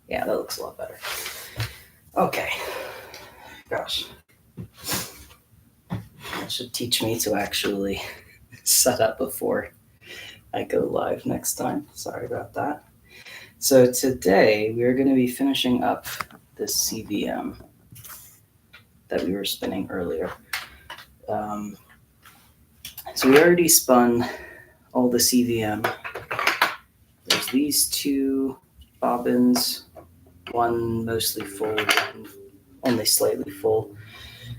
Yeah, that looks a lot better. Okay. Gosh. That should teach me to actually set up before I go live next time. Sorry about that. So today we are going to be finishing up this CVM that we were spinning earlier. So we already spun all the CVM. There's these two bobbins, one mostly full, one only slightly full.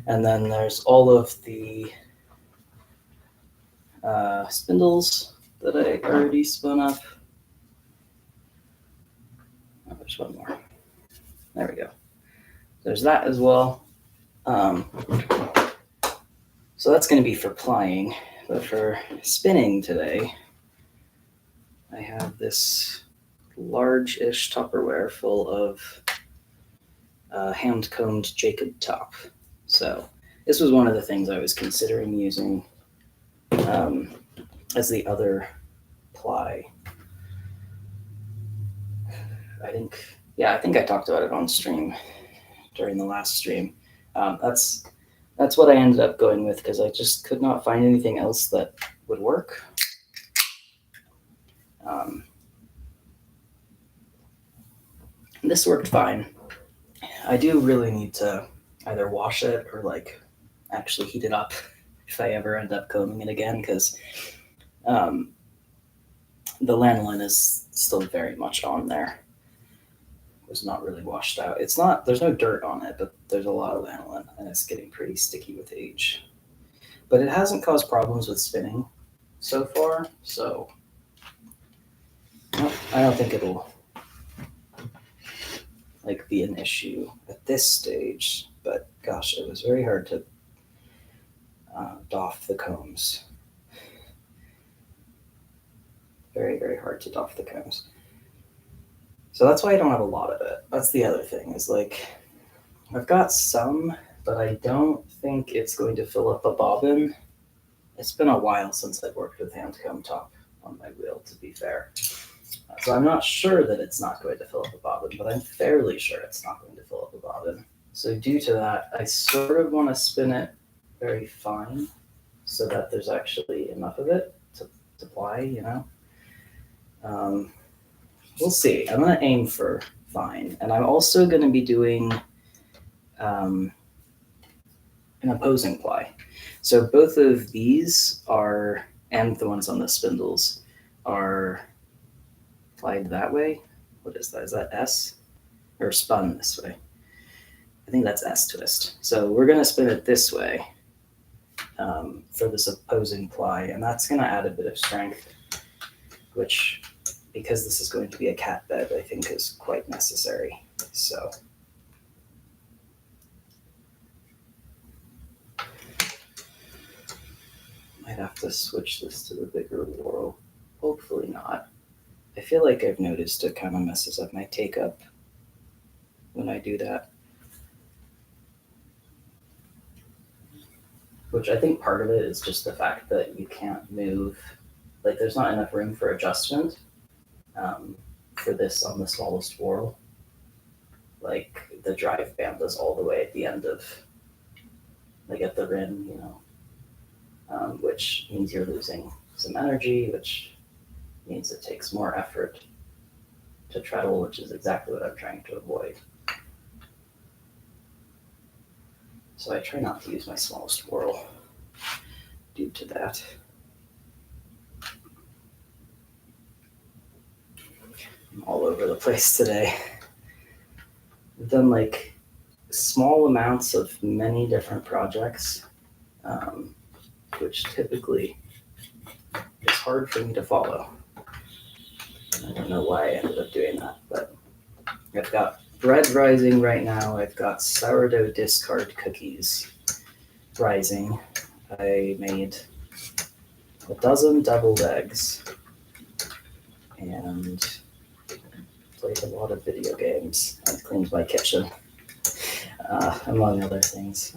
And then there's all of the spindles that I already spun up. Oh, there's one more. There we go. There's that as well. So that's going to be for plying. But for spinning today, I have this large-ish Tupperware full of hand-combed Jacob top. So this was one of the things I was considering using as the other ply. I think I talked about it on stream during the last stream. That's what I ended up going with because I just could not find anything else that would work. This worked fine. I do really need to either wash it or actually heat it up if I ever end up combing it again because the lanolin is still very much on there. It was not really washed out. There's no dirt on it, but there's a lot of lanolin and it's getting pretty sticky with age. But it hasn't caused problems with spinning so far, so I don't think it'll be an issue at this stage. But gosh, it was very hard to doff the combs. Very, very hard to doff the combs. So that's why I don't have a lot of it. That's the other thing is I've got some, but I don't think it's going to fill up a bobbin. It's been a while since I've worked with hand comb top on my wheel, to be fair. So I'm not sure that it's not going to fill up a bobbin, but I'm fairly sure it's not going to fill up a bobbin. So due to that, I sort of want to spin it very fine so that there's actually enough of it to ply, We'll see. I'm going to aim for fine. And I'm also going to be doing an opposing ply. So both of these and the ones on the spindles are plied that way. What is that? Is that S? Or spun this way? I think that's S twist. So we're going to spin it this way for this opposing ply. And that's going to add a bit of strength, which, because this is going to be a cat bed, I think is quite necessary. So might have to switch this to the bigger whorl. Hopefully not. I feel like I've noticed it kind of messes up my take up when I do that. Which I think part of it is just the fact that you can't move, there's not enough room for adjustment for this on the smallest whorl. The drive band is all the way at the end of, at the rim, which means you're losing some energy, which means it takes more effort to treadle, which is exactly what I'm trying to avoid. So I try not to use my smallest whorl due to that. I'm all over the place today. I've done small amounts of many different projects, which typically is hard for me to follow. I don't know why I ended up doing that, but I've got bread rising right now. I've got sourdough discard cookies rising. I made a dozen deviled eggs and played a lot of video games and cleaned my kitchen, among other things.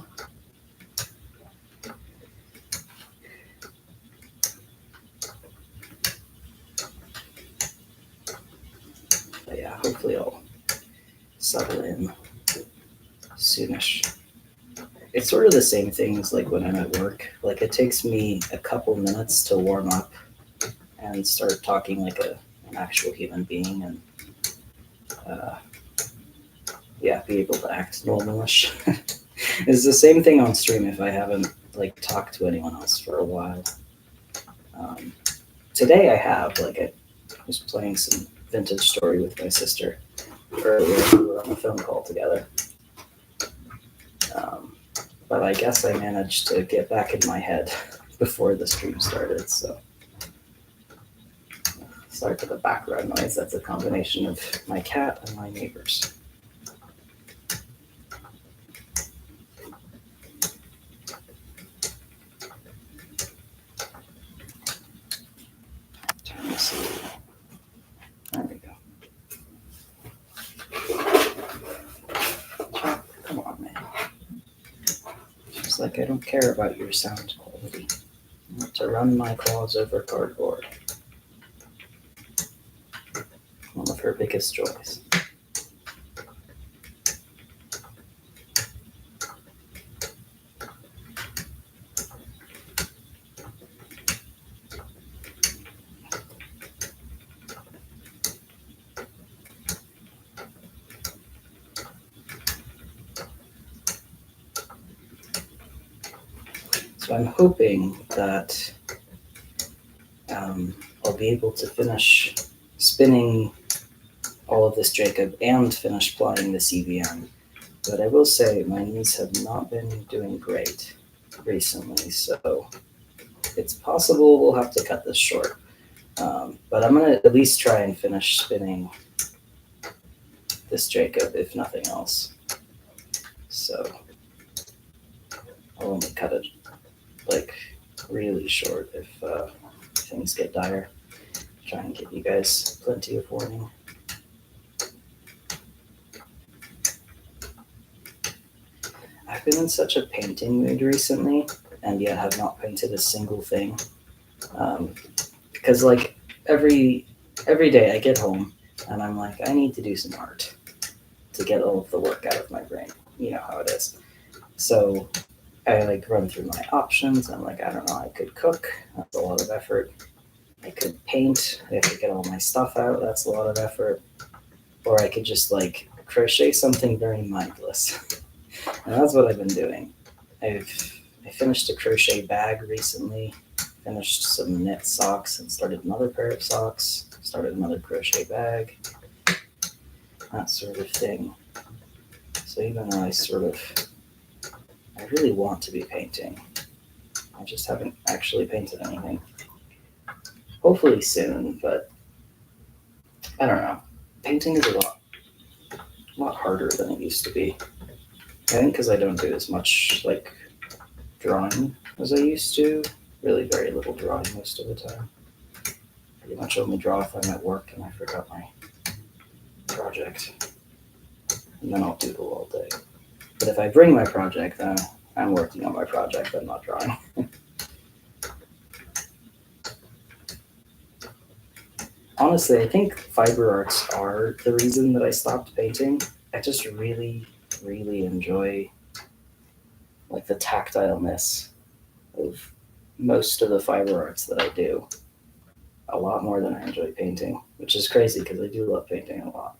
But yeah, hopefully I'll settle in soonish. It's sort of the same thing as like when I'm at work. Like it takes me a couple minutes to warm up and start talking like an actual human being and uh, yeah, be able to act normalish. It's the same thing on stream if I haven't like talked to anyone else for a while. Um, Today I have like I was playing some vintage story with my sister earlier. We were on a phone call together. Um, but I guess I managed to get back in my head before the stream started. So sorry for the background noise. That's a combination of my cat and my neighbors. Turn this a- There we go. Come on, man. Just like I don't care about your sound quality. I want to run my claws over cardboard. One of her biggest joys. So I'm hoping that I'll be able to finish spinning all of this Jacob and finish plying the CVM. But I will say my knees have not been doing great recently, so it's possible we'll have to cut this short. But I'm going to at least try and finish spinning this Jacob, if nothing else. So I'll only cut it like really short if things get dire. Try and give you guys plenty of warning. I've been in such a painting mood recently, and yet have not painted a single thing. Because like every day I get home and I'm like, I need to do some art to get all of the work out of my brain. You know how it is. So I like run through my options. I'm like, I don't know, I could cook. That's a lot of effort. I could paint. I have to get all my stuff out. That's a lot of effort. Or I could just like crochet something very mindless. And that's what I've been doing. I finished a crochet bag recently, finished some knit socks and started another pair of socks, started another crochet bag, that sort of thing. So even though I really want to be painting, I just haven't actually painted anything. Hopefully soon, but I don't know. Painting is a lot harder than it used to be. I think because I don't do as much like drawing as I used to. Really very little drawing most of the time. Pretty much only draw if I'm at work and I forgot my project. And then I'll doodle all day. But if I bring my project, then I'm working on my project, I'm not drawing. Honestly, I think fiber arts are the reason that I stopped painting. I just really, really enjoy like the tactileness of most of the fiber arts that I do. A lot more than I enjoy painting, which is crazy because I do love painting a lot.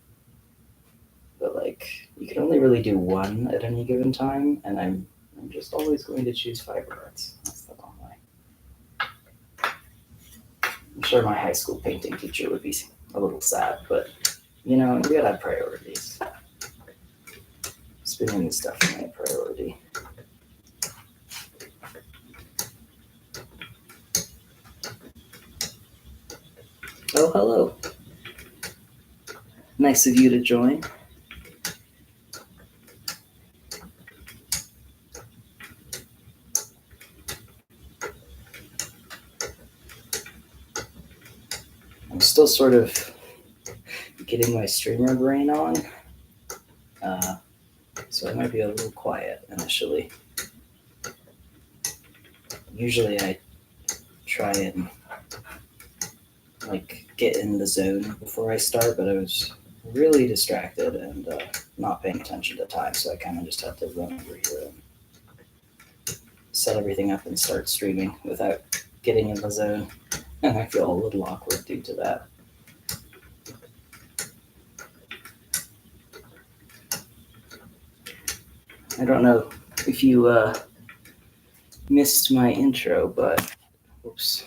But like, you can only really do one at any given time, and I'm just always going to choose fiber arts. That's the long way. I'm sure my high school painting teacher would be a little sad, but you know, you gotta have priorities. Spinning is definitely a priority. Oh, hello. Nice of you to join. I'm still sort of getting my streamer brain on, so I might be a little quiet initially. Usually I try and like get in the zone before I start, but I was really distracted and not paying attention to time. So I kind of just had to run over here and set everything up and start streaming without getting in the zone. And I feel a little awkward due to that. I don't know if you missed my intro, but oops.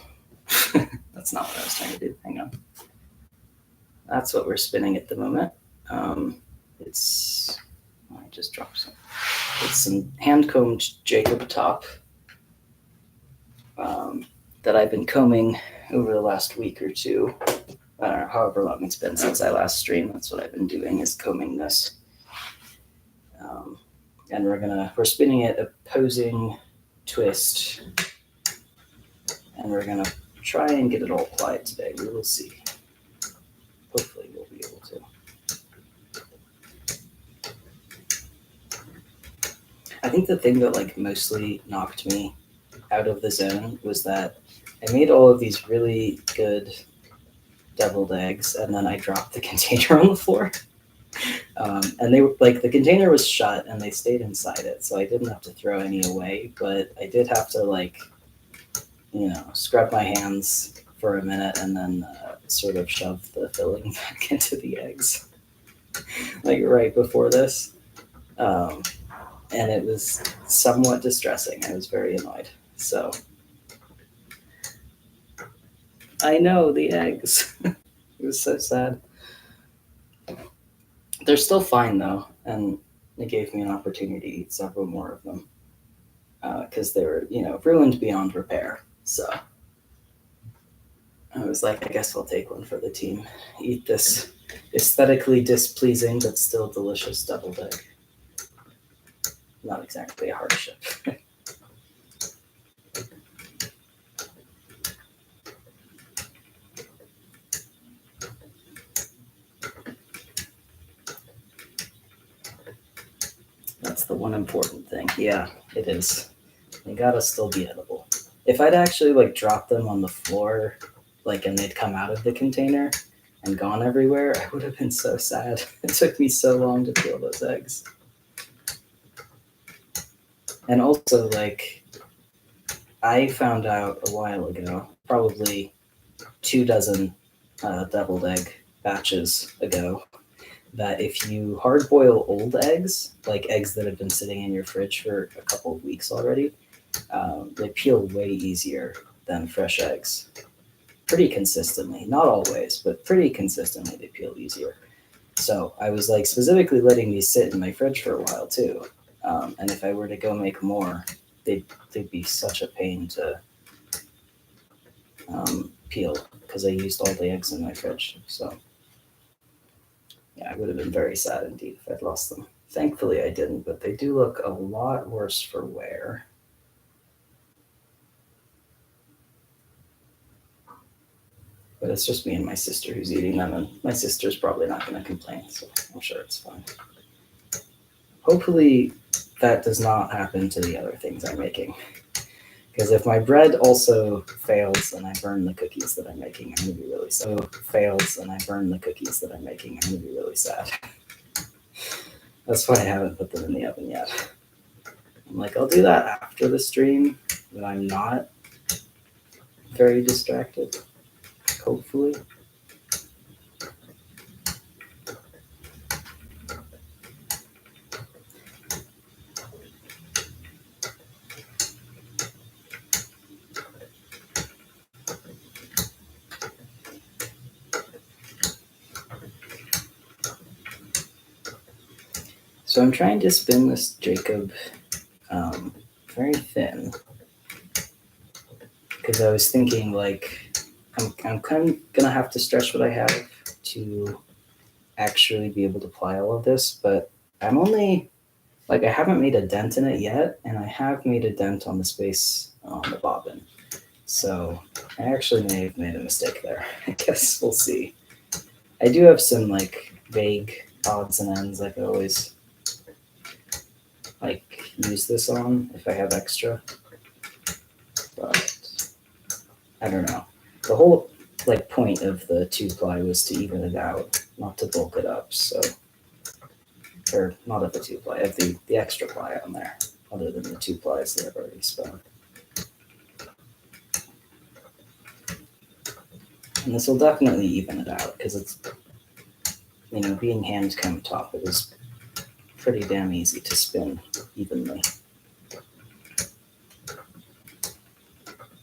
That's not what I was trying to do. Hang on. That's what we're spinning at the moment. I just dropped some. It's some hand-combed Jacob top that I've been combing over the last week or two. I don't know, however long it's been since I last streamed. That's what I've been doing, is combing this. And we're spinning it opposing twist, and we're gonna try and get it all applied today. We will see. Hopefully we'll be able to. I think the thing that like mostly knocked me out of the zone was that I made all of these really good deviled eggs, and then I dropped the container on the floor. And they were like, the container was shut and they stayed inside it, so I didn't have to throw any away, but I did have to like, scrub my hands for a minute and then sort of shove the filling back into the eggs, like right before this. And it was somewhat distressing. I was very annoyed. So I know, the eggs. It was so sad. They're still fine though, and it gave me an opportunity to eat several more of them because they were, ruined beyond repair. So I was like, I guess I'll take one for the team. Eat this aesthetically displeasing but still delicious deviled egg. Not exactly a hardship. That's the one important thing. Yeah, it is. They gotta still be edible. If I'd actually like dropped them on the floor, like, and they'd come out of the container and gone everywhere, I would have been so sad. It took me so long to peel those eggs. And also, like, I found out a while ago, probably 24 deviled egg batches ago, that if you hard boil old eggs, like eggs that have been sitting in your fridge for a couple of weeks already, they peel way easier than fresh eggs. Pretty consistently, not always, but pretty consistently they peel easier. So I was like specifically letting these sit in my fridge for a while too. And if I were to go make more, they'd be such a pain to peel because I used all the eggs in my fridge. So yeah, I would have been very sad indeed if I'd lost them. Thankfully I didn't, but they do look a lot worse for wear. But it's just me and my sister who's eating them, and my sister's probably not going to complain, so I'm sure it's fine. Hopefully that does not happen to the other things I'm making. Because if my bread also fails and I burn the cookies that I'm making, I'm going to be really sad. That's why I haven't put them in the oven yet. I'm like, I'll do that after the stream when I'm not very distracted. Hopefully. So I'm trying to spin this Jacob very thin because I was thinking like I'm kind of gonna have to stretch what I have to actually be able to ply all of this, but I'm only like, I haven't made a dent in it yet, and I have made a dent on the space on the bobbin. So I actually may have made a mistake there. I guess we'll see. I do have some like vague odds and ends I could always like use this on if I have extra, but I don't know. The whole like point of the 2-ply was to even it out, not to bulk it up. So, or not of the 2-ply, of the extra ply on there, other than the 2 plies that I've already spun. And this will definitely even it out because it's, you know, being hand comb top, it was pretty damn easy to spin evenly.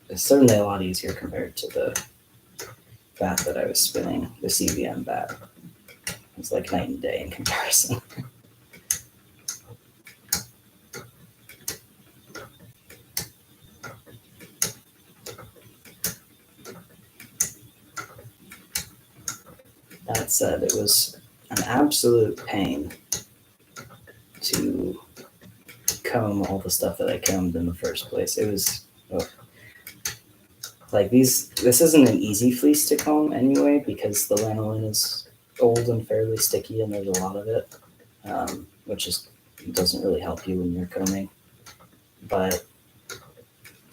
It's certainly a lot easier compared to the batt that I was spinning, the CVM batt. It's like night and day in comparison. That said, it was an absolute pain to comb all the stuff that I combed in the first place. It was like this isn't an easy fleece to comb anyway because the lanolin is old and fairly sticky and there's a lot of it, which just doesn't really help you when you're combing. But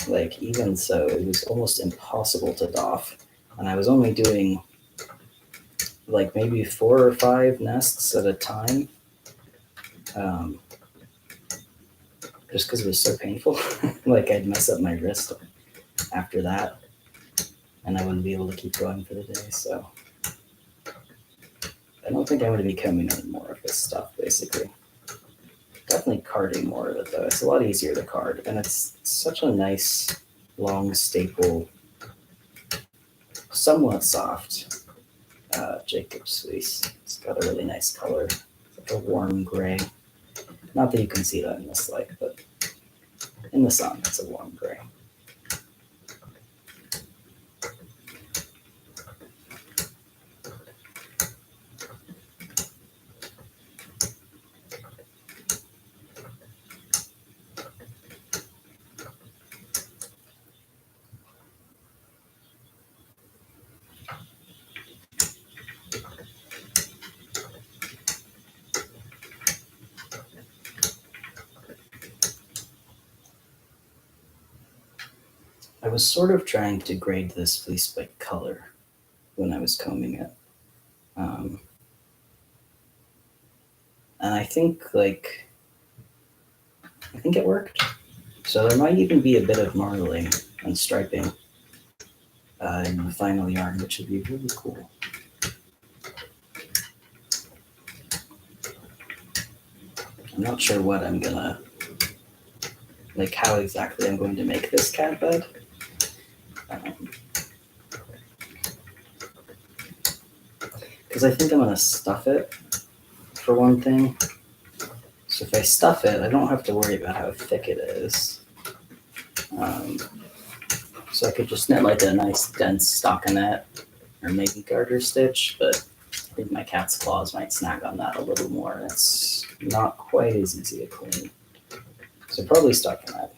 like even so, it was almost impossible to doff, and I was only doing like maybe 4 or 5 nests at a time, just because it was so painful. Like I'd mess up my wrist after that, and I wouldn't be able to keep going for the day. So I don't think I'm going to be combing any more of this stuff, basically. Definitely carding more of it, though. It's a lot easier to card, and it's such a nice, long staple, somewhat soft Jacob's fleece. It's got a really nice color. It's like a warm gray. Not that you can see that in this light, but in the sun, it's a warm gray. I was sort of trying to grade this fleece by color when I was combing it. And I think it worked. So there might even be a bit of marling and striping in the final yarn, which would be really cool. I'm not sure what I'm gonna, like how exactly I'm going to make this cat bed. Because I think I'm gonna stuff it for one thing. So if I stuff it, I don't have to worry about how thick it is. So I could just knit like a nice dense stockinette or maybe garter stitch, but I think my cat's claws might snag on that a little more. It's not quite as easy to clean. So probably stockinette.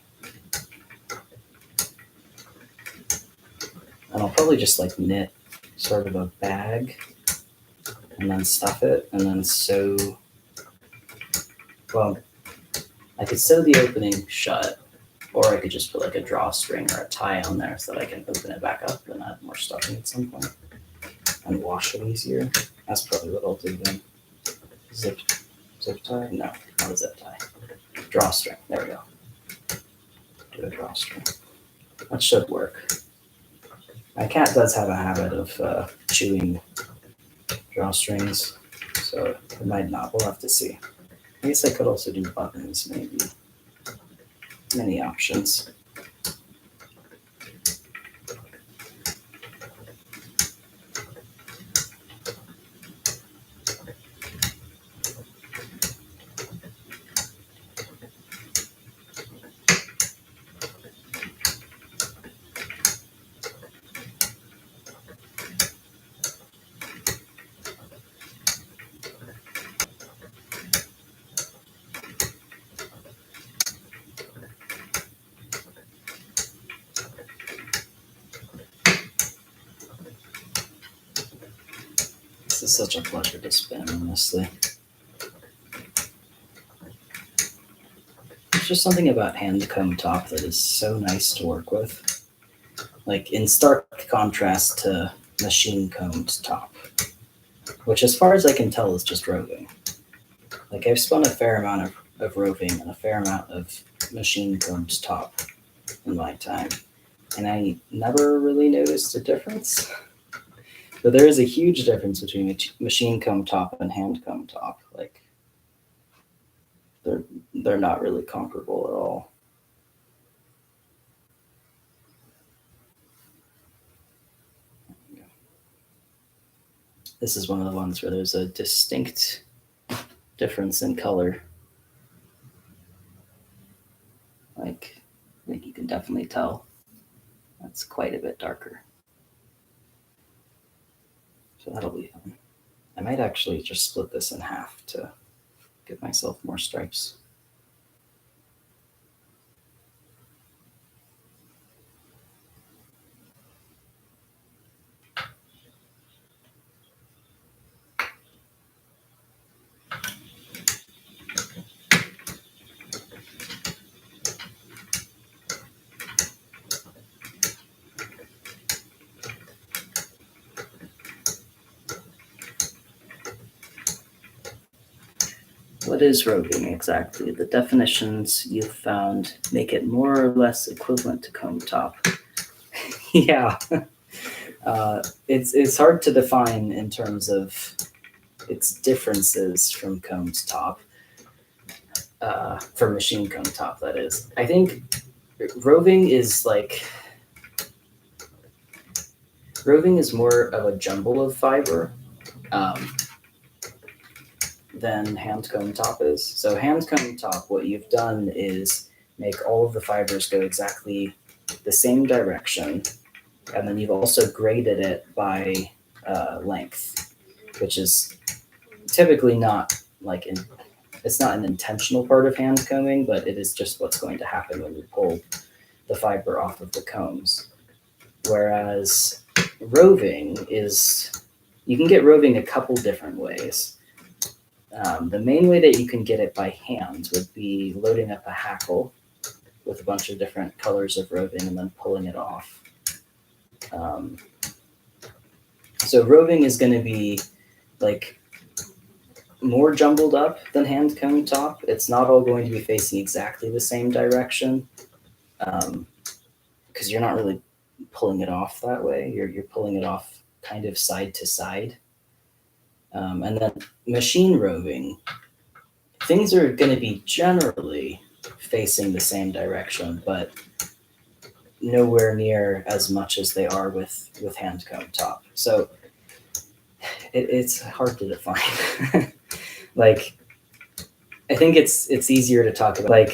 And I'll probably just like knit sort of a bag and then stuff it and then sew. Well, I could sew the opening shut, or I could just put like a drawstring or a tie on there so that I can open it back up and add more stuffing at some point and wash it easier. That's probably what I'll do then. Zip tie? No, not a zip tie. Drawstring. There we go. Do a drawstring. That should work. My cat does have a habit of chewing drawstrings, so it might not. We'll have to see. I guess I could also do buttons, maybe. Many options. This is such a pleasure to spin, honestly. There's just something about hand comb top that is so nice to work with. Like in stark contrast to machine combed top, which as far as I can tell is just roving. Like I've spun a fair amount of roving and a fair amount of machine combed top in my time, and I never really noticed a difference. But there is a huge difference between machine comb top and hand comb top. Like they're not really comparable at all. This is one of the ones where there's a distinct difference in color. Like you can definitely tell that's quite a bit darker. So that'll be fun. I might actually just split this in half to give myself more stripes. What is roving exactly? The definitions you've found make it more or less equivalent to comb top. Yeah, it's hard to define in terms of its differences from combed top, from machine comb top. That is, I think roving is more of a jumble of fiber. Than hand comb top is. So hand comb top, what you've done is make all of the fibers go exactly the same direction, and then you've also graded it by length, which is typically not it's not an intentional part of hand combing, but it is just what's going to happen when you pull the fiber off of the combs. Whereas roving is, you can get roving a couple different ways. The main way that you can get it by hand would be loading up a hackle with a bunch of different colors of roving and then pulling it off. So roving is going to be like more jumbled up than hand comb top. It's not all going to be facing exactly the same direction, because you're not really pulling it off that way. You're pulling it off kind of side to side. And then machine roving, things are going to be generally facing the same direction, but nowhere near as much as they are with hand comb top. So it's hard to define. Like, I think it's easier to talk about.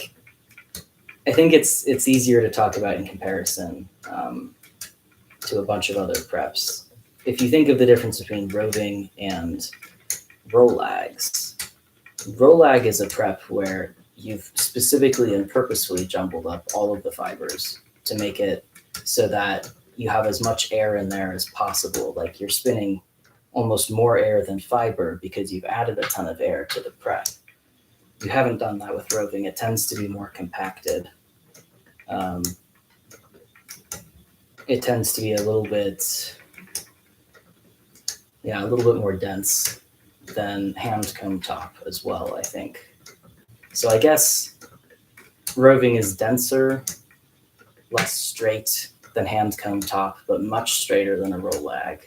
It's easier to talk about in comparison to a bunch of other preps. If you think of the difference between roving and rollags, rollag is a prep where you've specifically and purposefully jumbled up all of the fibers to make it so that you have as much air in there as possible. Like you're spinning almost more air than fiber because you've added a ton of air to the prep. You haven't done that with roving. It tends to be more compacted. It tends to be a little bit more dense than hand comb top as well, I think. So I guess roving is denser, less straight than hand comb top, but much straighter than a rollag.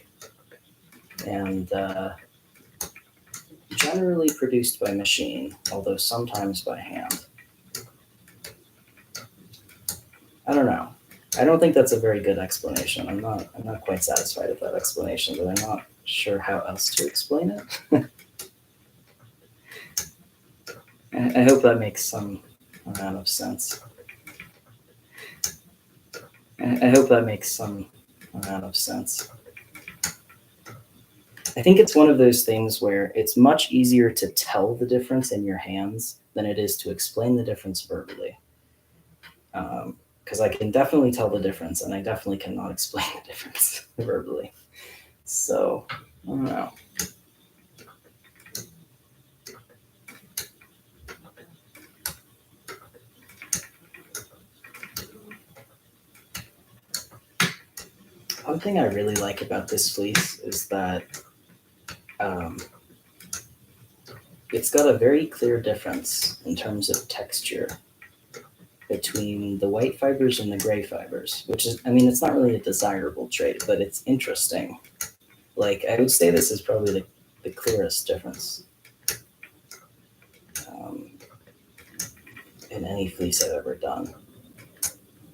And generally produced by machine, although sometimes by hand. I don't know. I don't think that's a very good explanation. I'm not quite satisfied with that explanation, but I'm not sure how else to explain it. I hope that makes some amount of sense. I hope that makes some amount of sense. I think it's one of those things where it's much easier to tell the difference in your hands than it is to explain the difference verbally. Because I can definitely tell the difference, and I definitely cannot explain the difference verbally. So, I don't know. One thing I really like about this fleece is that it's got a very clear difference in terms of texture between the white fibers and the gray fibers, which is, I mean, it's not really a desirable trait, but it's interesting. Like, I would say this is probably the clearest difference in any fleece I've ever done.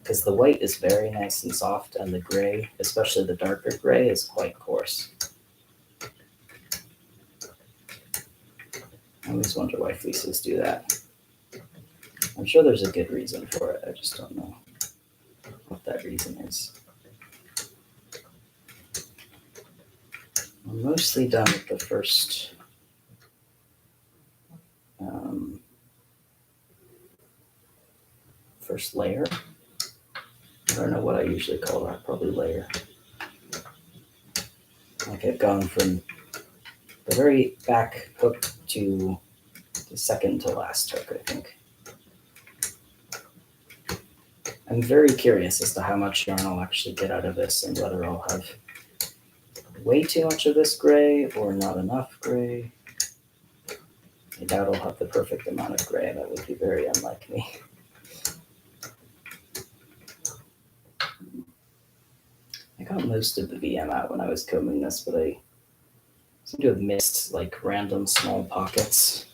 Because the white is very nice and soft, and the gray, especially the darker gray, is quite coarse. I always wonder why fleeces do that. I'm sure there's a good reason for it. I just don't know what that reason is. I'm mostly done with the first layer. I don't know what I usually call that, probably layer. Like I've gone from the very back hook to the second to last hook, I think. I'm very curious as to how much yarn I'll actually get out of this and whether I'll have way too much of this gray or not enough gray. I doubt I'll have the perfect amount of gray. That would be very unlike me. I got most of the VM out when I was combing this, but I seem to have missed like random small pockets.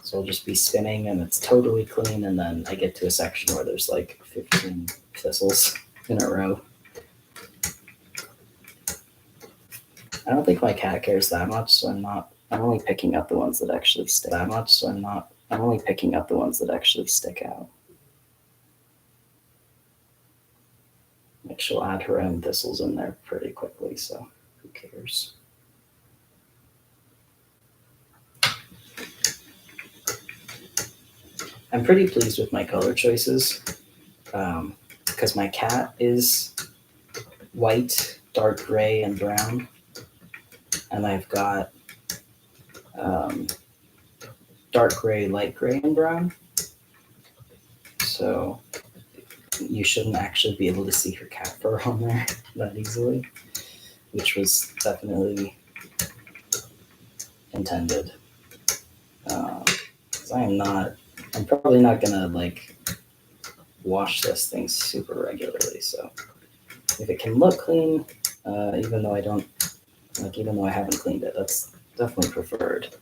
So I'll just be spinning and it's totally clean, and then I get to a section where there's like 15 thistles in a row. I don't think my cat cares that much, so I'm only picking up the ones that actually stick that much, so I'm only picking up the ones that actually stick out. Like she'll add her own thistles in there pretty quickly, so who cares? I'm pretty pleased with my color choices because my cat is white, dark gray, and brown. And I've got dark gray, light gray, and brown. So you shouldn't actually be able to see her cat fur on there that easily, which was definitely intended. Because I'm probably not gonna like wash this thing super regularly. So if it can look clean, even though I haven't cleaned it, that's definitely preferred.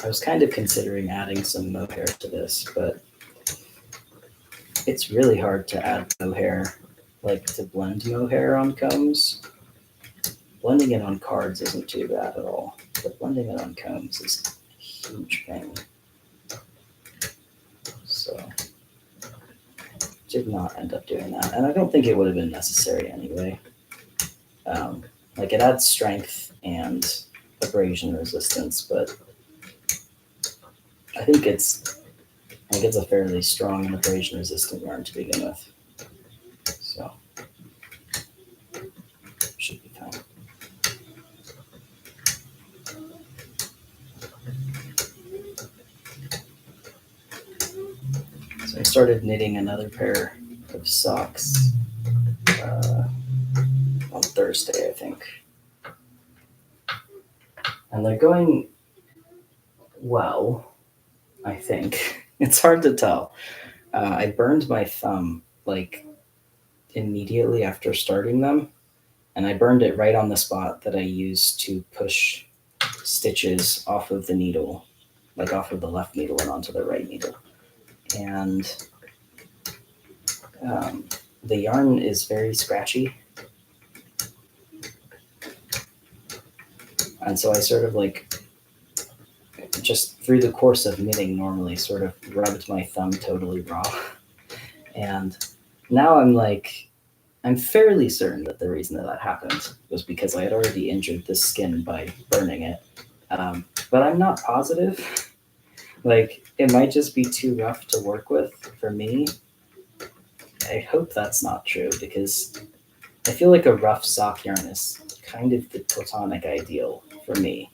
I was kind of considering adding some mohair to this, but it's really hard to add mohair, like to blend mohair on combs. Blending it on cards isn't too bad at all, but blending it on combs is a huge pain. So did not end up doing that, and I don't think it would have been necessary anyway. Like it adds strength and abrasion resistance, but I think it's a fairly strong and abrasion resistant yarn to begin with, so should be fine. So I started knitting another pair of socks on Thursday, I think. And they're going well, I think. It's hard to tell. I burned my thumb like immediately after starting them, and I burned it right on the spot that I used to push stitches off of the needle, like off of the left needle and onto the right needle. And the yarn is very scratchy. And so I sort of like, just through the course of knitting normally, sort of rubbed my thumb totally raw. And now I'm fairly certain that the reason that happened was because I had already injured the skin by burning it. But I'm not positive. Like, it might just be too rough to work with for me. I hope that's not true, because I feel like a rough sock yarn is kind of the platonic ideal for me.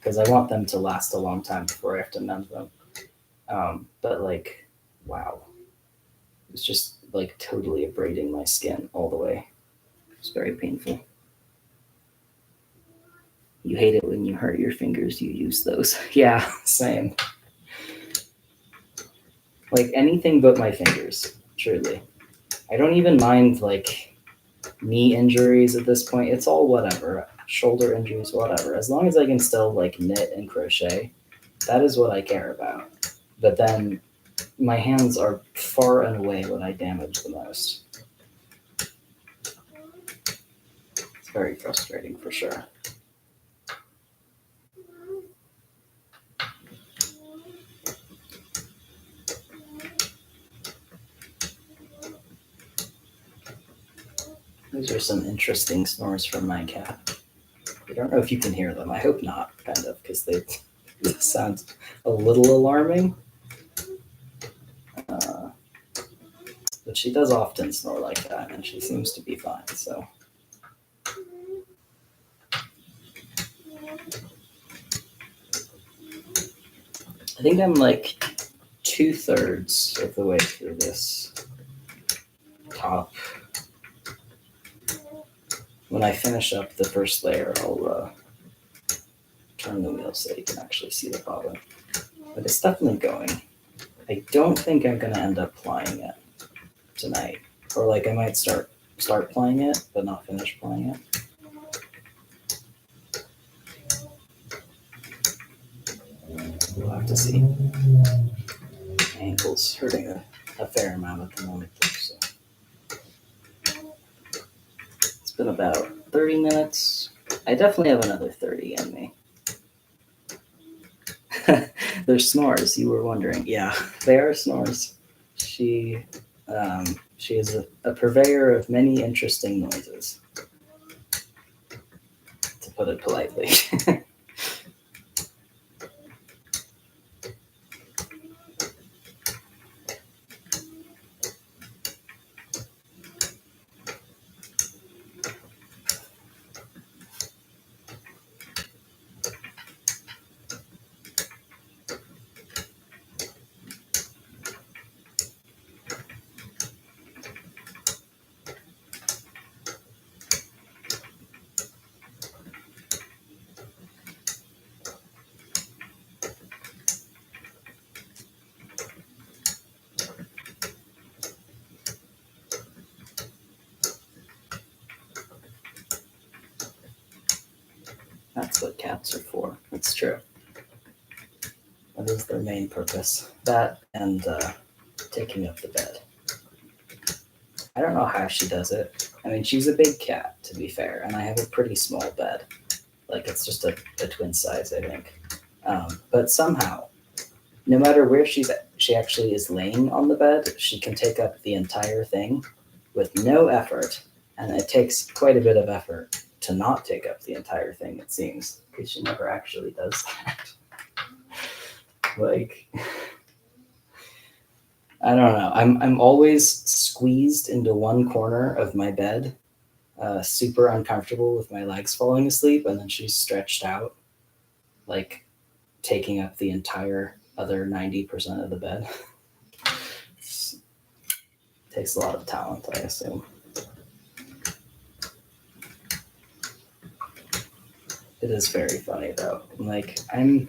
because I want them to last a long time before I have to mend them. But like, wow, it's just like totally abrading my skin all the way. It's very painful. You hate it when you hurt your fingers, you use those. Yeah, same. Like anything but my fingers, truly. I don't even mind like knee injuries at this point. It's all whatever. Shoulder injuries, whatever. As long as I can still like knit and crochet, that is what I care about. But then my hands are far and away what I damage the most. It's very frustrating for sure. Those are some interesting snores from my cat. I don't know if you can hear them. I hope not, kind of, because they sound a little alarming. Uh, but she does often snore like that, and she seems to be fine. So I think I'm like 2/3 of the way through this top. When I finish up the first layer, I'll turn the wheel so you can actually see the bobbin. But it's definitely going. I don't think I'm gonna end up plying it tonight, or like I might start plying it, but not finish plying it. We'll have to see. My ankle's hurting a fair amount at the moment, though, so. It's been about 30 minutes. I definitely have another 30 in me. They're snores, you were wondering. Yeah, they are snores. She is a purveyor of many interesting noises, to put it politely. That's what cats are for. It's true. That is their main purpose. That and taking up the bed. I don't know how she does it. I mean, she's a big cat, to be fair, and I have a pretty small bed. Like, it's just a twin size, I think. But somehow, no matter where she actually is laying on the bed, she can take up the entire thing with no effort, and it takes quite a bit of effort to not take up the entire thing, it seems, because she never actually does that. Like, I don't know. I'm always squeezed into one corner of my bed, super uncomfortable with my legs falling asleep, and then she's stretched out, like taking up the entire other 90% of the bed. Takes a lot of talent, I assume. It is very funny though. Like, I'm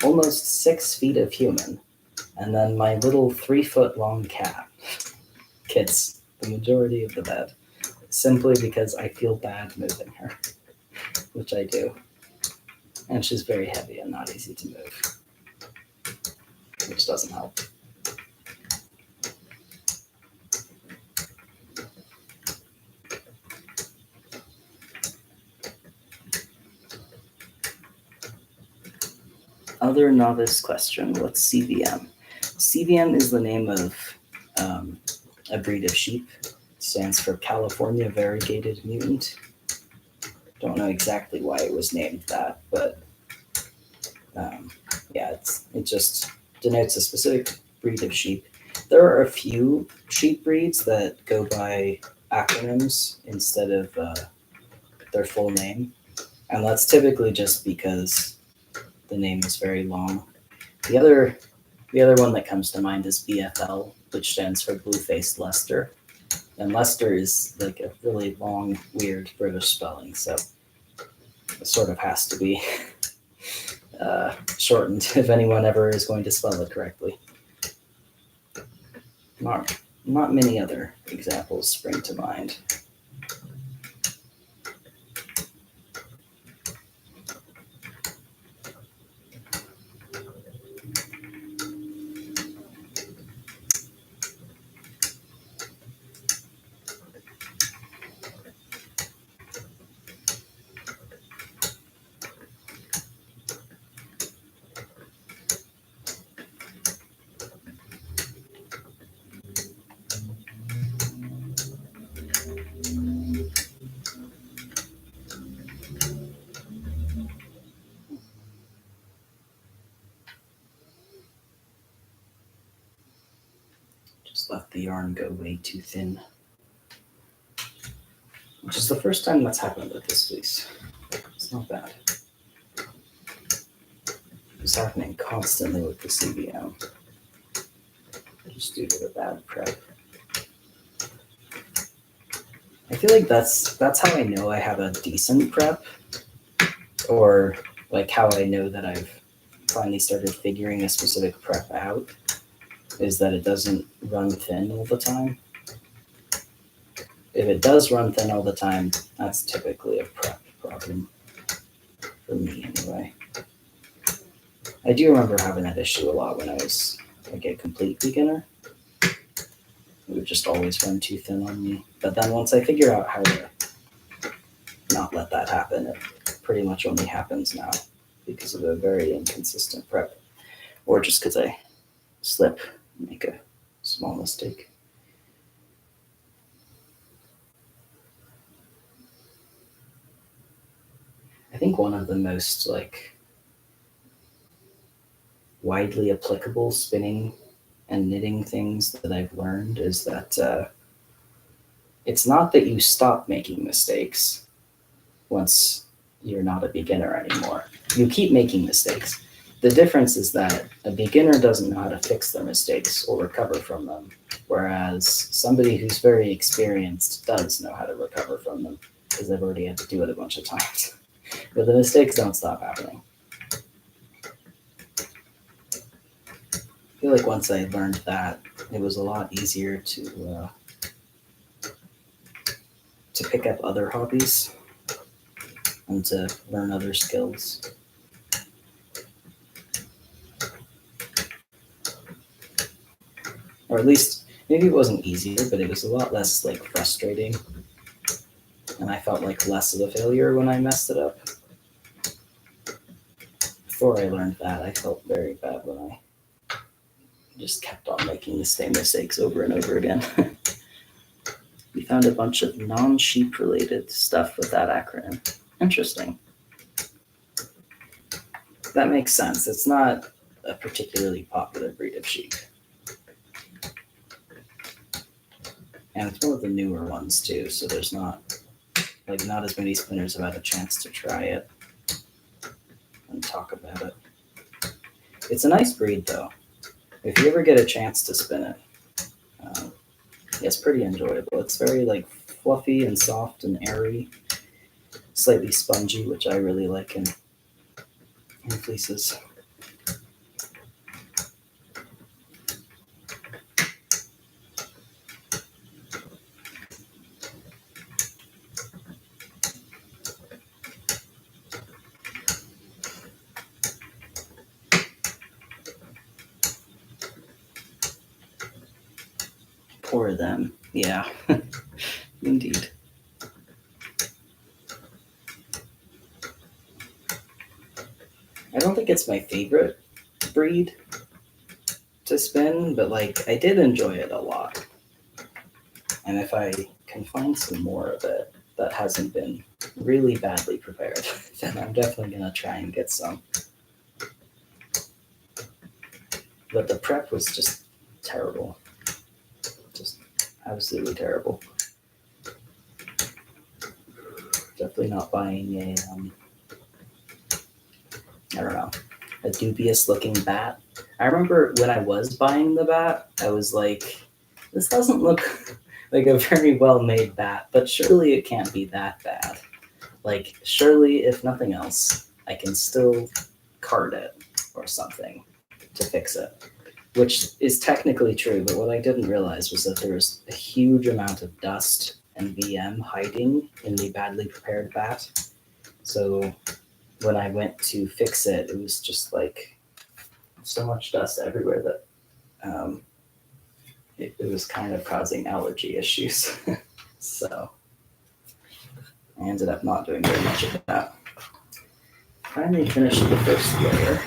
almost 6 feet of human, and then my little 3-foot long cat gets the majority of the bed, simply because I feel bad moving her, which I do. And she's very heavy and not easy to move, which doesn't help. Other novice question, what's CVM? CVM is the name of a breed of sheep. It stands for California Variegated Mutant. Don't know exactly why it was named that, but yeah, it just denotes a specific breed of sheep. There are a few sheep breeds that go by acronyms instead of their full name. And that's typically just because the name is very long. The other one that comes to mind is BFL, which stands for Blue-Faced Leicester. And Leicester is like a really long, weird British spelling, so it sort of has to be shortened if anyone ever is going to spell it correctly. Not many other examples spring to mind. Just let the yarn go way too thin. Which is the first time that's happened with this fleece. It's not bad. It's happening constantly with the CVM. Just due to the bad prep. I feel like that's how I know I have a decent prep, or like how I know that I've finally started figuring a specific prep out, is that it doesn't run thin all the time. If it does run thin all the time, that's typically a prep problem for me anyway. I do remember having that issue a lot when I was like a complete beginner. It would just always run too thin on me. But then once I figure out how to not let that happen, it pretty much only happens now because of a very inconsistent prep, or just because I slip and make a small mistake. I think one of the most like widely applicable spinning and knitting things that I've learned is that it's not that you stop making mistakes once you're not a beginner anymore. You keep making mistakes. The difference is that a beginner doesn't know how to fix their mistakes or recover from them, whereas somebody who's very experienced does know how to recover from them because they've already had to do it a bunch of times. But the mistakes don't stop happening. I feel like once I learned that, it was a lot easier to pick up other hobbies and to learn other skills. Or at least, maybe it wasn't easier, but it was a lot less like frustrating. And I felt like less of a failure when I messed it up. Before I learned that, I felt very bad when I just kept on making the same mistakes over and over again. We found a bunch of non-sheep related stuff with that acronym. Interesting. That makes sense. It's not a particularly popular breed of sheep. And it's one of the newer ones too, so there's not as many spinners have had a chance to try it and talk about it. It's a nice breed though. If you ever get a chance to spin it, it's pretty enjoyable. It's very like fluffy and soft and airy, slightly spongy, which I really like in fleeces. Poor them. Yeah, indeed. I don't think it's my favorite breed to spin, but like I did enjoy it a lot. And if I can find some more of it that hasn't been really badly prepared, then I'm definitely gonna try and get some. But the prep was just terrible. Just absolutely terrible. Definitely not buying I don't know, a dubious looking bat. I remember when I was buying the bat, I was like, this doesn't look like a very well made bat, but surely it can't be that bad. Like, surely, if nothing else, I can still card it or something to fix it. Which is technically true, but what I didn't realize was that there's a huge amount of dust and VM hiding in the badly prepared bat. So when I went to fix it, it was just like so much dust everywhere that it was kind of causing allergy issues. So I ended up not doing very much of that. Finally finished the first layer.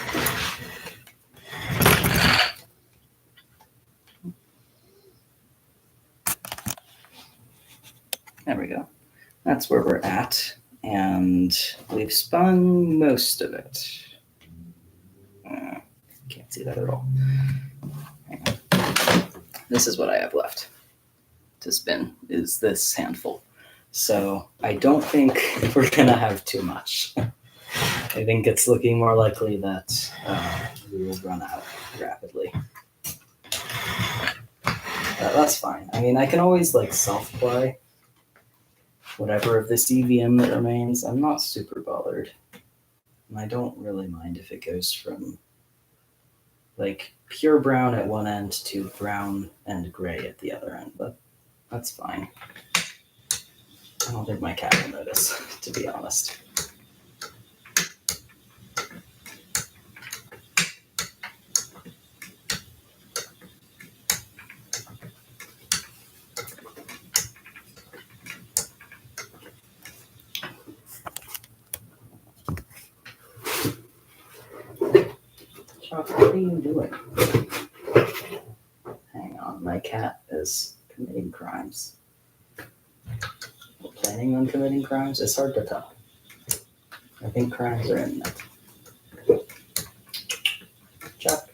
There we go. That's where we're at. And we've spun most of it. Can't see that at all. Hang on. This is what I have left to spin, is this handful. So I don't think we're gonna have too much. I think it's looking more likely that we will run out rapidly. That's fine. I mean, I can always like self-play whatever of the CVM that remains. I'm not super bothered. And I don't really mind if it goes from like pure brown at one end to brown and gray at the other end, but that's fine. I don't think my cat will notice, to be honest. Chuck, what are you doing? Hang on, my cat is committing crimes. Or planning on committing crimes? It's hard to tell. I think crimes are imminent. Chuck.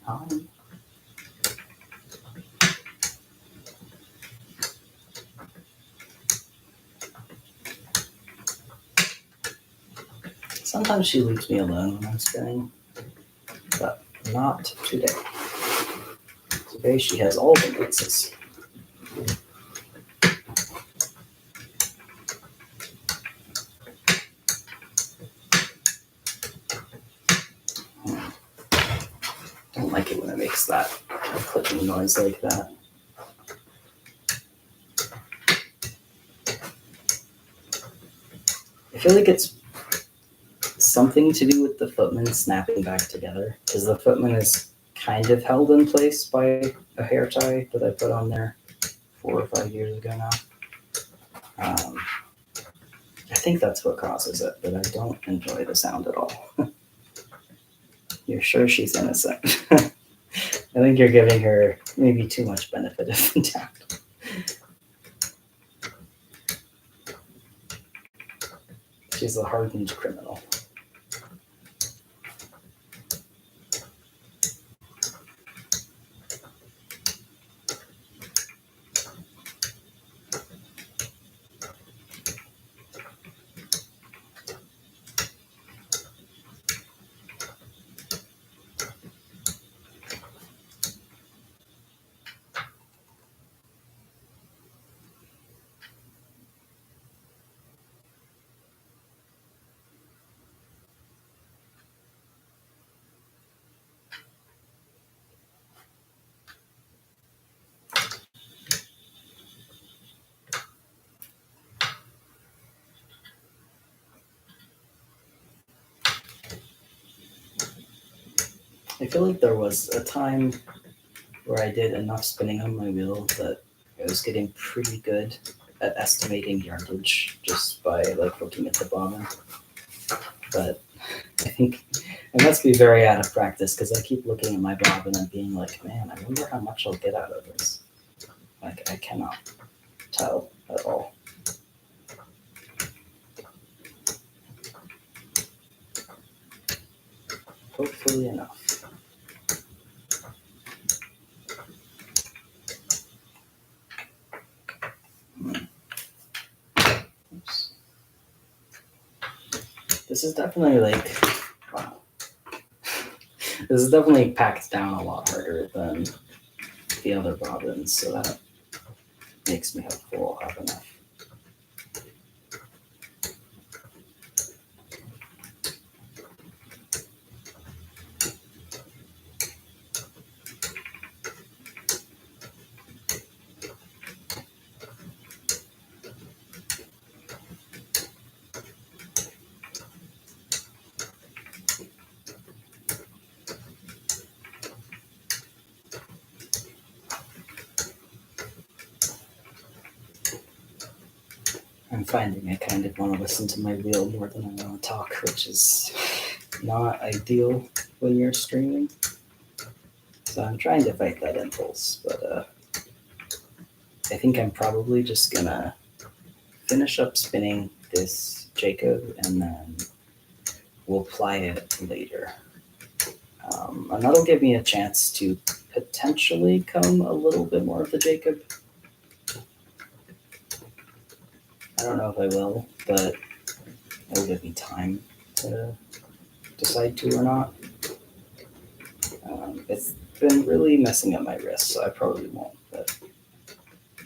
Hi. Sometimes she leaves me alone when I'm spinning, but not today. Today she has all the places. Don't like it when it makes that clicking noise like that. I feel like it's something to do with the footman snapping back together, because the footman is kind of held in place by a hair tie that I put on there 4 or 5 years ago now. I think that's what causes it, but I don't enjoy the sound at all. You're sure she's innocent? I think you're giving her maybe too much benefit of the doubt. She's a hardened criminal. I feel like there was a time where I did enough spinning on my wheel that I was getting pretty good at estimating yardage just by like looking at the bobbin. But I think I must be very out of practice because I keep looking at my bobbin and being like, man, I wonder how much I'll get out of this. Like, I cannot tell at all. Hopefully enough. Oops. This is definitely like, wow. This is definitely packed down a lot harder than the other bobbins, so that makes me hopeful I'll have enough. I'm finding I kind of want to listen to my wheel more than I want to talk, which is not ideal when you're streaming. So I'm trying to fight that impulse, but I think I'm probably just gonna finish up spinning this Jacob and then we'll ply it later. And that'll give me a chance to potentially comb a little bit more of the Jacob. I don't know if I will, but it'll give me time to decide to or not. It's been really messing up my wrist, so I probably won't, but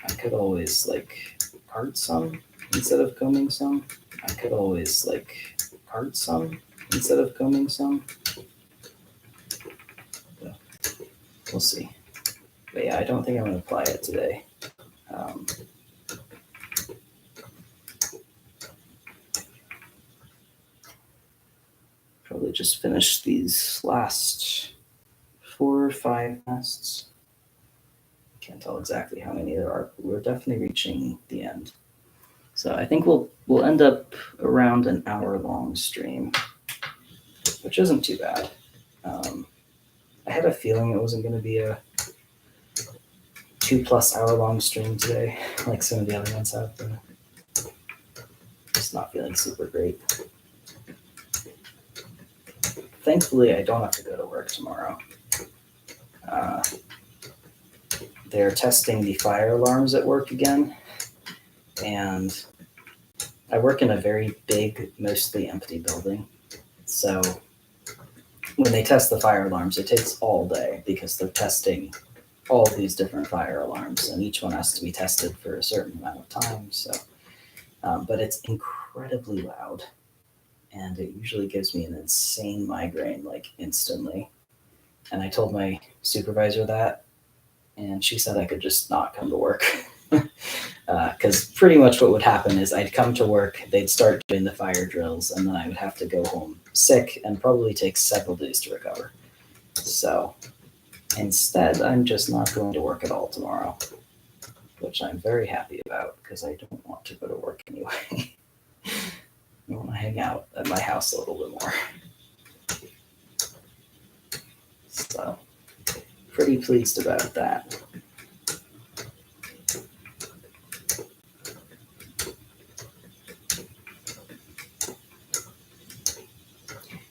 I could always like part some instead of combing some. I could always like part some instead of combing some. So, we'll see. But yeah, I don't think I'm going to apply it today. Probably just finish these last 4 or 5 nests. Can't tell exactly how many there are, but we're definitely reaching the end. So I think we'll end up around an hour-long stream, which isn't too bad. I had a feeling it wasn't going to be a 2+ hour-long stream today, like some of the other ones have been. Just not feeling super great. Thankfully, I don't have to go to work tomorrow. They're testing the fire alarms at work again, and I work in a very big, mostly empty building. So when they test the fire alarms, it takes all day because they're testing all these different fire alarms, and each one has to be tested for a certain amount of time. So, but it's incredibly loud, and it usually gives me an insane migraine, like instantly. And I told my supervisor that, and she said I could just not come to work. Because pretty much what would happen is I'd come to work, they'd start doing the fire drills, and then I would have to go home sick and probably take several days to recover. So instead, I'm just not going to work at all tomorrow, which I'm very happy about because I don't want to go to work anyway. I want to hang out at my house a little bit more. So pretty pleased about that.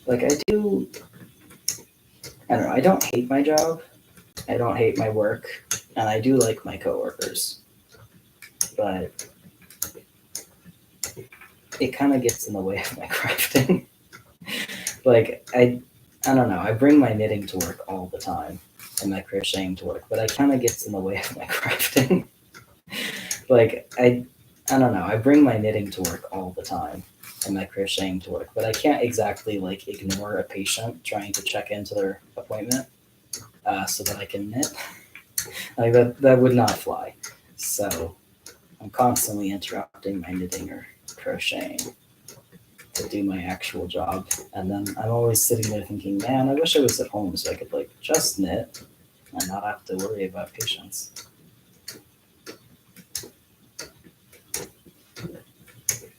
Like I don't know, I don't hate my job, I don't hate my work, and I do like my coworkers, but it kind of gets in the way of my crafting. Like I don't know, I bring my knitting to work all the time and my crocheting to work, but it kind of gets in the way of my crafting. Like I don't know, I bring my knitting to work all the time and my crocheting to work, but I can't exactly like ignore a patient trying to check into their appointment so that I can knit. Like that would not fly. So I'm constantly interrupting my knitting or crocheting to do my actual job, and then I'm always sitting there thinking, man, I wish I was at home so I could like just knit and not have to worry about patients.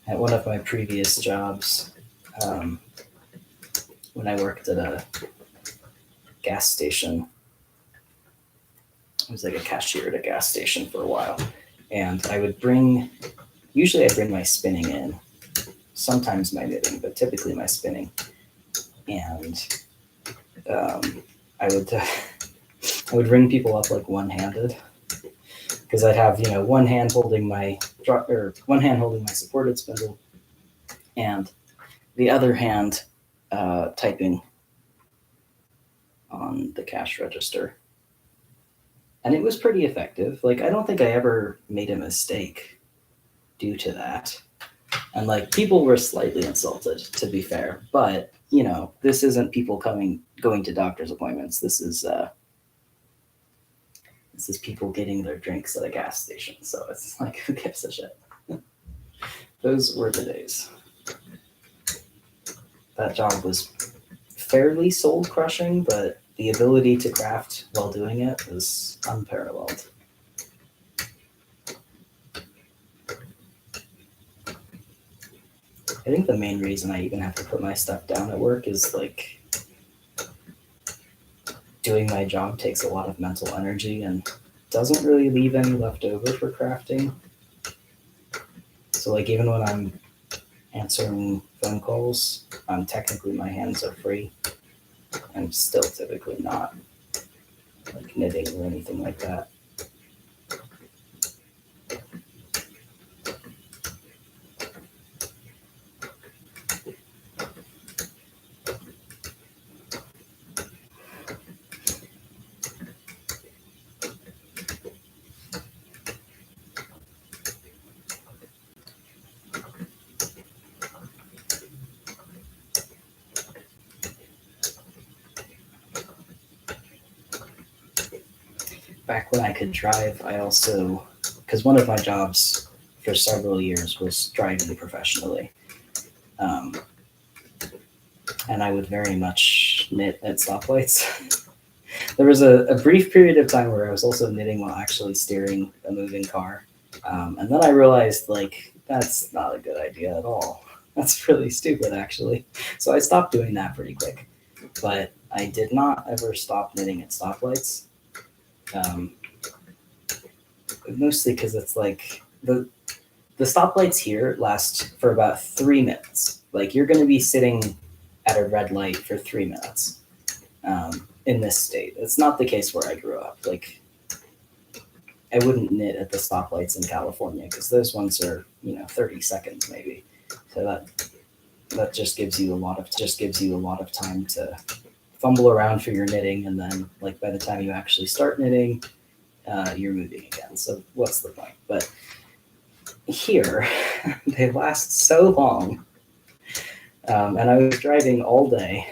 At one of my previous jobs, when I worked at a gas station, I was like a cashier at a gas station for a while, and I would usually I'd bring my spinning in, sometimes my knitting, but typically my spinning, and I would ring people up like one-handed, because I'd have one hand holding my supported spindle, and the other hand typing on the cash register. And it was pretty effective. Like, I don't think I ever made a mistake due to that. And like, people were slightly insulted, to be fair. But, you know, this isn't people going to doctor's appointments. This is people getting their drinks at a gas station. So it's like, who gives a shit? Those were the days. That job was fairly soul crushing, but the ability to craft while doing it was unparalleled. I think the main reason I even have to put my stuff down at work is like, doing my job takes a lot of mental energy and doesn't really leave any left over for crafting. So like, even when I'm answering phone calls, technically my hands are free. I'm still typically not like knitting or anything like that. Back when I could drive, I also, because one of my jobs for several years was driving professionally. And I would very much knit at stoplights. There was a brief period of time where I was also knitting while actually steering a moving car. And then I realized, like, that's not a good idea at all. That's really stupid, actually. So I stopped doing that pretty quick. But I did not ever stop knitting at stoplights. Mostly because it's like, the stoplights here last for about 3 minutes. Like, you're going to be sitting at a red light for 3 minutes in this state. It's not the case where I grew up. Like, I wouldn't knit at the stoplights in California because those ones are, 30 seconds maybe. So that just gives you a lot of time to fumble around for your knitting, and then like by the time you actually start knitting, you're moving again. So what's the point? But here, they last so long, and I was driving all day,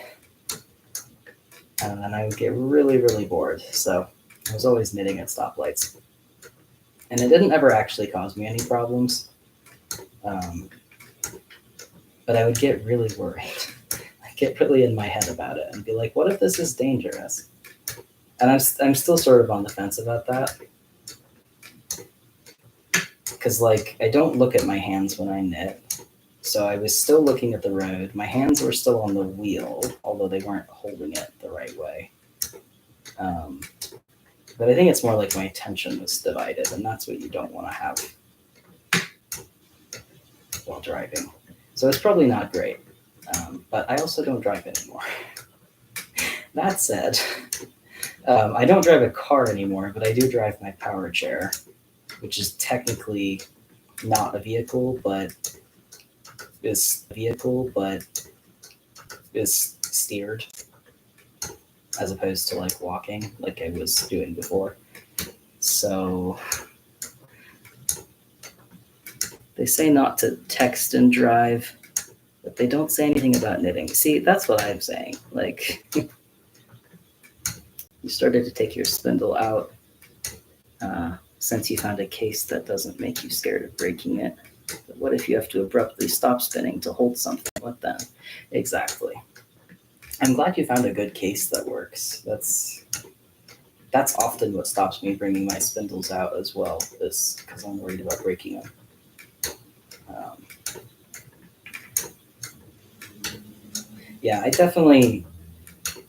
and then I would get really, really bored. So I was always knitting at stoplights, and it didn't ever actually cause me any problems. But I would get really worried. I get really in my head about it and be like, what if this is dangerous? And I'm still sort of on the fence about that. Because, like, I don't look at my hands when I knit. So I was still looking at the road. My hands were still on the wheel, although they weren't holding it the right way. But I think it's more like my attention was divided, and that's what you don't want to have while driving. So it's probably not great. But I also don't drive anymore. That said, I don't drive a car anymore, but I do drive my power chair, which is technically not a vehicle, but is steered as opposed to like walking like I was doing before. So they say not to text and drive, but they don't say anything about knitting. See, that's what I'm saying. Like, you started to take your spindle out since you found a case that doesn't make you scared of breaking it. But what if you have to abruptly stop spinning to hold something? What then? Exactly. I'm glad you found a good case that works. That's often what stops me bringing my spindles out as well, is because I'm worried about breaking them. Yeah, I definitely,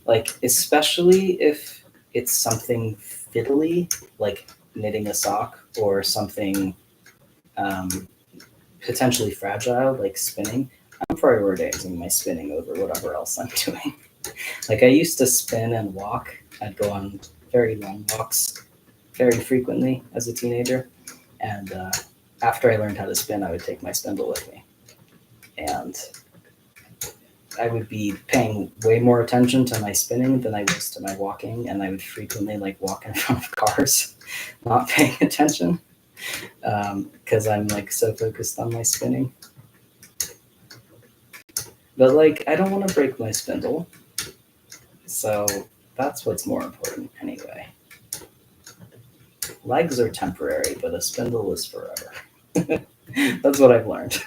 like, especially if it's something fiddly, like knitting a sock, or something potentially fragile, like spinning. I'm prioritizing my spinning over whatever else I'm doing. Like, I used to spin and walk. I'd go on very long walks very frequently as a teenager. And after I learned how to spin, I would take my spindle with me. And I would be paying way more attention to my spinning than I was to my walking, and I would frequently like walk in front of cars, not paying attention, because I'm like so focused on my spinning. But like, I don't want to break my spindle, so that's what's more important anyway. Legs are temporary, but a spindle is forever. That's what I've learned.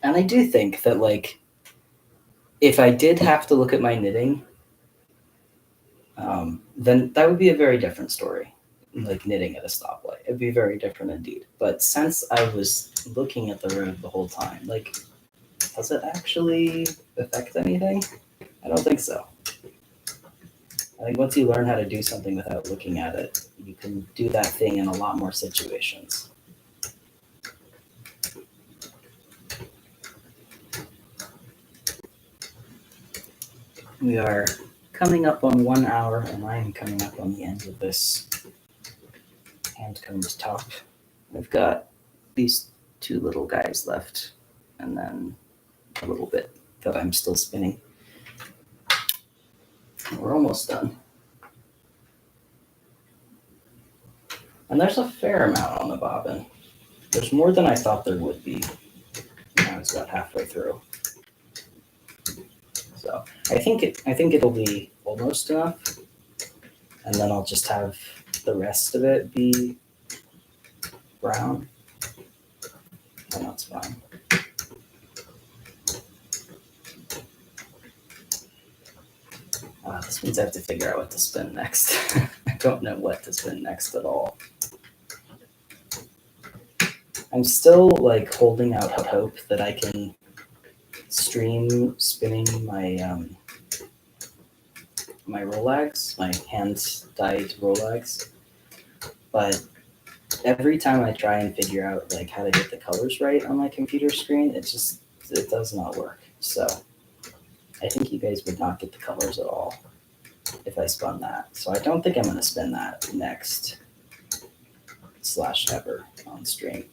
And I do think that, like, if I did have to look at my knitting, then that would be a very different story. Like knitting at a stoplight, it'd be very different indeed. But since I was looking at the road the whole time, like, does it actually affect anything? I don't think so. I think once you learn how to do something without looking at it, you can do that thing in a lot more situations. We are coming up on 1 hour, and I am coming up on the end of this hand-combed top. I've got these 2 little guys left, and then a little bit that I'm still spinning. We're almost done. And there's a fair amount on the bobbin. There's more than I thought there would be when I was about halfway through. So I think it'll be almost enough, and then I'll just have the rest of it be brown, and that's fine. This means I have to figure out what to spin next. I don't know what to spin next at all. I'm still like holding out hope that I can stream spinning my my Rolex, my hand-dyed Rolex, but every time I try and figure out like how to get the colors right on my computer screen, it does not work. So I think you guys would not get the colors at all if I spun that. So I don't think I'm going to spin that next / ever on stream.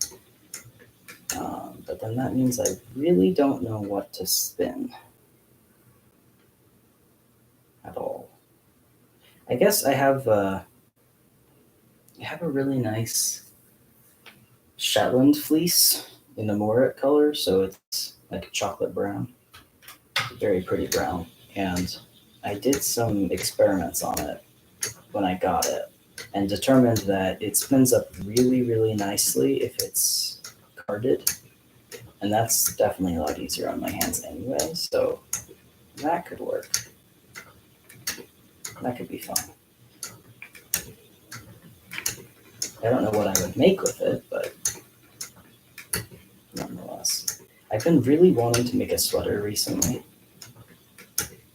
But then that means I really don't know what to spin at all. I guess I have a really nice Shetland fleece in the Morat color, so it's like a chocolate brown, very pretty brown. And I did some experiments on it when I got it and determined that it spins up really, really nicely if it's carded. And that's definitely a lot easier on my hands anyway, so that could work. That could be fun. I don't know what I would make with it, but nonetheless. I've been really wanting to make a sweater recently.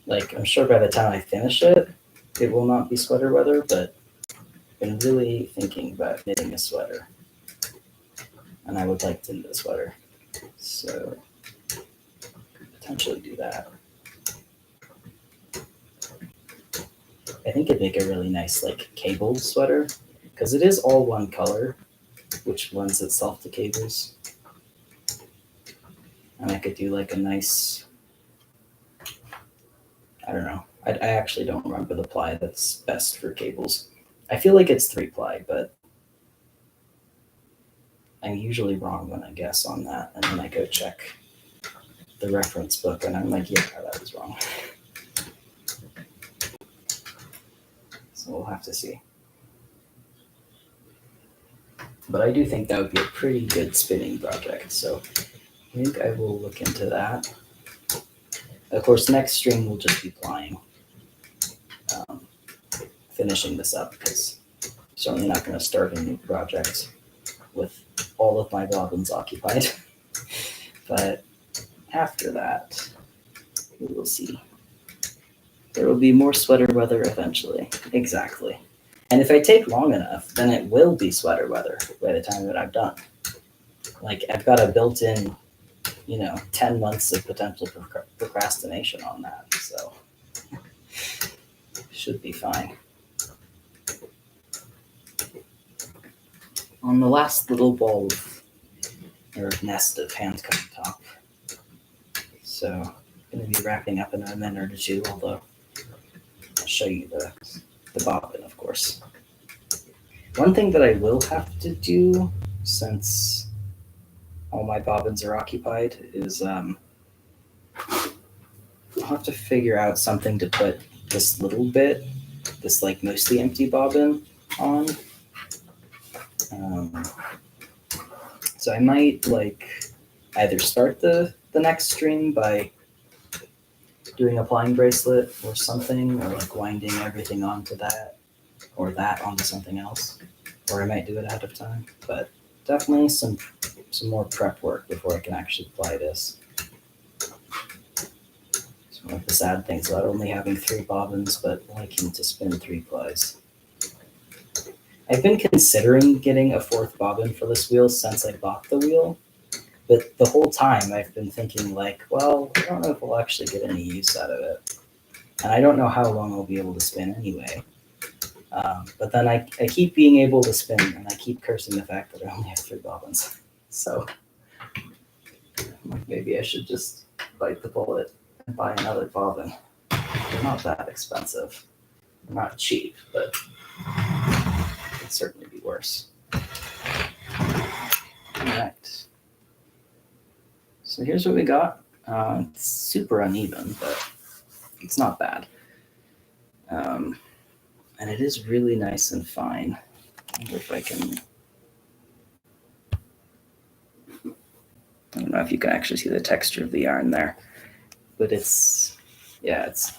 Like, I'm sure by the time I finish it, it will not be sweater weather, but I've been really thinking about knitting a sweater. And I would like to knit a sweater. So, could potentially do that. I think it'd make a really nice, like, cabled sweater, because it is all one color, which lends itself to cables. And I could do, like, a nice, I don't know. I actually don't remember the ply that's best for cables. I feel like it's 3-ply, but I'm usually wrong when I guess on that, and then I go check the reference book, and I'm like, yeah, that was wrong. So we'll have to see. But I do think that would be a pretty good spinning project, so I think I will look into that. Of course, next stream will just be plying, finishing this up, because I'm certainly not going to start a new project with all of my bobbins occupied. But after that, we will see. There will be more sweater weather eventually. Exactly. And if I take long enough, then it will be sweater weather by the time that I'm done. Like I've got a built-in, 10 months of potential procrastination on that. So should be fine. On the last little ball or nest of hand cut top. So I'm going to be wrapping up in a minute or two, although I'll show you the bobbin, of course. One thing that I will have to do, since all my bobbins are occupied, is I'll have to figure out something to put this little bit, this like mostly empty bobbin on. So I might like either start the next string by doing a plying bracelet or something, or like winding everything onto that, or that onto something else, or I might do it ahead of time. But definitely some more prep work before I can actually ply this. It's one of the sad things about only having 3 bobbins, but liking to spin 3 plies. I've been considering getting a 4th bobbin for this wheel since I bought the wheel, but the whole time I've been thinking like, well, I don't know if we'll actually get any use out of it. And I don't know how long I'll be able to spin anyway. But then I keep being able to spin, and I keep cursing the fact that I only have 3 bobbins. So maybe I should just bite the bullet and buy another bobbin. They're not that expensive. They're not cheap, but it could certainly be worse. All right. So here's what we got. It's super uneven, but it's not bad. And it is really nice and fine. I wonder if I can... I don't know if you can actually see the texture of the yarn there, but it's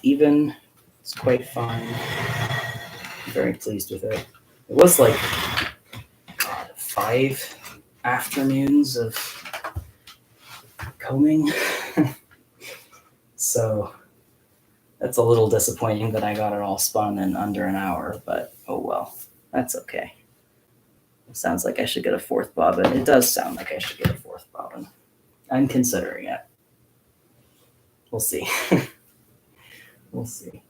even. It's quite fine. I'm very pleased with it. It was like 5 afternoons of combing. So that's a little disappointing that I got it all spun in under an hour, but oh well, that's okay. It sounds like I should get a 4th bobbin. It does sound like I should get a 4th bobbin. I'm considering it. We'll see. We'll see.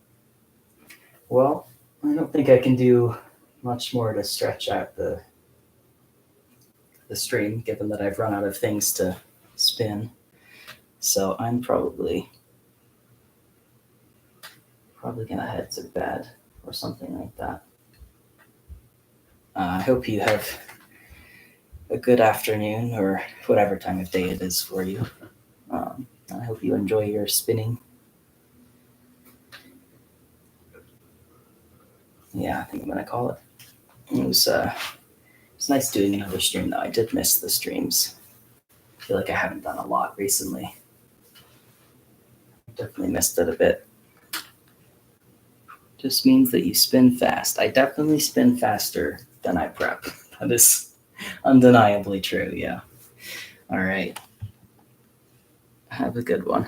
Well, I don't think I can do much more to stretch out the stream, given that I've run out of things to spin. So I'm probably gonna head to bed or something like that. I hope you have a good afternoon, or whatever time of day it is for you. I hope you enjoy your spinning. Yeah, I think I'm gonna call it. It was nice doing another stream though. I did miss the streams. I feel like I haven't done a lot recently. Definitely missed it a bit. Just means that you spin fast. I definitely spin faster than I prep. That is undeniably true, yeah. All right. Have a good one.